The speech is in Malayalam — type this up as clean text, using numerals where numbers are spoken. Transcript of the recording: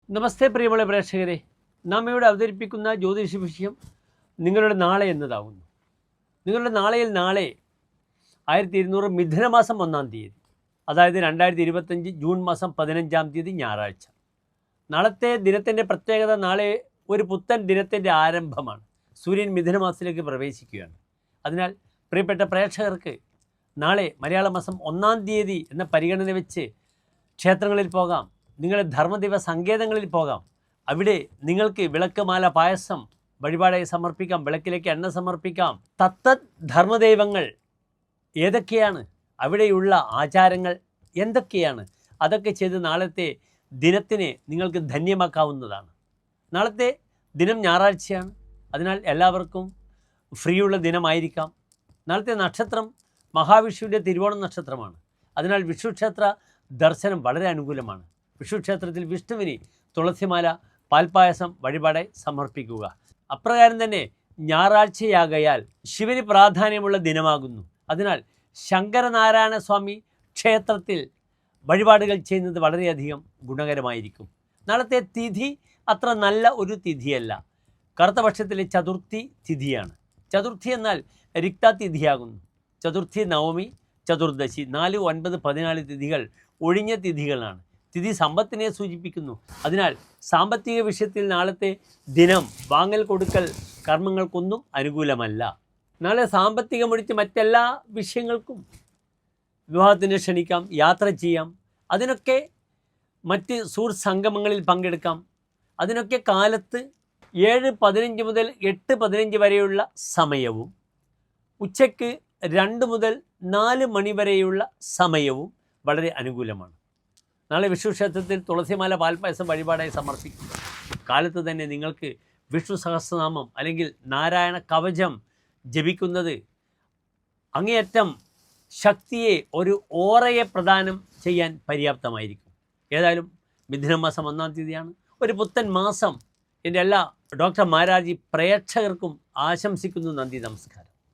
നമസ്തേ പ്രിയമുള്ള പ്രേക്ഷകരെ, നാം ഇവിടെ അവതരിപ്പിക്കുന്ന ജ്യോതിഷ വിഷയം നിങ്ങളുടെ നാളെ എന്നതാകുന്നു. നിങ്ങളുടെ നാളെയിൽ നാളെ 1200 മിഥുനമാസം 1-ാം തീയതി, അതായത് 2025 ജൂൺ മാസം 15-ാം തീയതി ഞായറാഴ്ച. നാളത്തെ ദിനത്തിൻ്റെ പ്രത്യേകത, നാളെ ഒരു പുത്തൻ ദിനത്തിൻ്റെ ആരംഭമാണ്. സൂര്യൻ മിഥുനമാസത്തിലേക്ക് പ്രവേശിക്കുകയാണ്. അതിനാൽ പ്രിയപ്പെട്ട പ്രേക്ഷകർക്ക് നാളെ മലയാള മാസം 1-ാം തീയതി എന്ന പരിഗണന വെച്ച് ക്ഷേത്രങ്ങളിൽ പോകാം, നിങ്ങളുടെ ധർമ്മദൈവ സങ്കേതങ്ങളിൽ പോകാം. അവിടെ നിങ്ങൾക്ക് വിളക്കുമാല പായസം വഴിപാടായി സമർപ്പിക്കാം, വിളക്കിലേക്ക് എണ്ണ സമർപ്പിക്കാം. തത്തത് ധർമ്മദൈവങ്ങൾ ഏതൊക്കെയാണ്, അവിടെയുള്ള ആചാരങ്ങൾ എന്തൊക്കെയാണ്, അതൊക്കെ ചെയ്ത് നാളത്തെ ദിനത്തിനെ നിങ്ങൾക്ക് ധന്യമാക്കാവുന്നതാണ്. നാളത്തെ ദിനം ഞായറാഴ്ചയാണ്, അതിനാൽ എല്ലാവർക്കും ഫ്രീയുള്ള ദിനമായിരിക്കാം. നാളത്തെ നക്ഷത്രം മഹാവിഷ്ണുവിൻ്റെ തിരുവോണ നക്ഷത്രമാണ്. അതിനാൽ വിഷ്ണു ക്ഷേത്ര ദർശനം വളരെ അനുകൂലമാണ്. വിഷ്ണു ക്ഷേത്രത്തിൽ വിഷ്ണുവിന് തുളസിമാല പാൽപ്പായസം വഴിപാടായി സമർപ്പിക്കുക. അപ്രകാരം തന്നെ ഞായറാഴ്ചയാകയാൽ ശിവന് പ്രാധാന്യമുള്ള ദിനമാകുന്നു. അതിനാൽ ശങ്കരനാരായണ സ്വാമി ക്ഷേത്രത്തിൽ വഴിപാടുകൾ ചെയ്യുന്നത് വളരെയധികം ഗുണകരമായിരിക്കും. നാളത്തെ തിഥി അത്ര നല്ല ഒരു തിഥിയല്ല. കറുത്തപക്ഷത്തിലെ ചതുർത്ഥി തിഥിയാണ്. ചതുർത്ഥി എന്നാൽ രിക്തതിഥിയാകുന്നു. ചതുർത്ഥി, നവമി, ചതുർദശി, 4, 9, 14 തിഥികൾ ഒഴിഞ്ഞ തിഥികളാണ്. തിഥി സമ്പത്തിനെ സൂചിപ്പിക്കുന്നു. അതിനാൽ സാമ്പത്തിക വിഷയത്തിൽ നാളത്തെ ദിനം വാങ്ങൽ കൊടുക്കൽ കർമ്മങ്ങൾക്കൊന്നും അനുകൂലമല്ല. നാളെ സാമ്പത്തികമൊഴിച്ച് മറ്റെല്ലാ വിഷയങ്ങൾക്കും വിവാഹത്തിന് ക്ഷണിക്കാം, യാത്ര ചെയ്യാം, അതിനൊക്കെ മറ്റ് സുഹൃത്ത് സംഗമങ്ങളിൽ പങ്കെടുക്കാം. അതിനൊക്കെ കാലത്ത് 7:15 മുതൽ 8:15 വരെയുള്ള സമയവും ഉച്ചയ്ക്ക് 2 മുതൽ 4 മണി വരെയുള്ള സമയവും വളരെ അനുകൂലമാണ്. നാളെ വിഷ്ണു ക്ഷേത്രത്തിൽ തുളസിമാല പാൽപ്പായസം വഴിപാടായി സമർപ്പിക്കുക. കാലത്ത് തന്നെ നിങ്ങൾക്ക് വിഷ്ണു സഹസ്രനാമം അല്ലെങ്കിൽ നാരായണ കവചം ജപിക്കുന്നത് അങ്ങേയറ്റം ശക്തിയെ, ഒരു ഓറയെ പ്രദാനം ചെയ്യാൻ പര്യാപ്തമായിരിക്കും. ഏതായാലും മിഥുനമാസം 1-ാം തീയതിയാണ്, ഒരു പുത്തൻ മാസം. എൻ്റെ എല്ലാ ഡോക്ടർ മാരാജി പ്രേക്ഷകർക്കും ആശംസിക്കുന്നു. നന്ദി, നമസ്കാരം.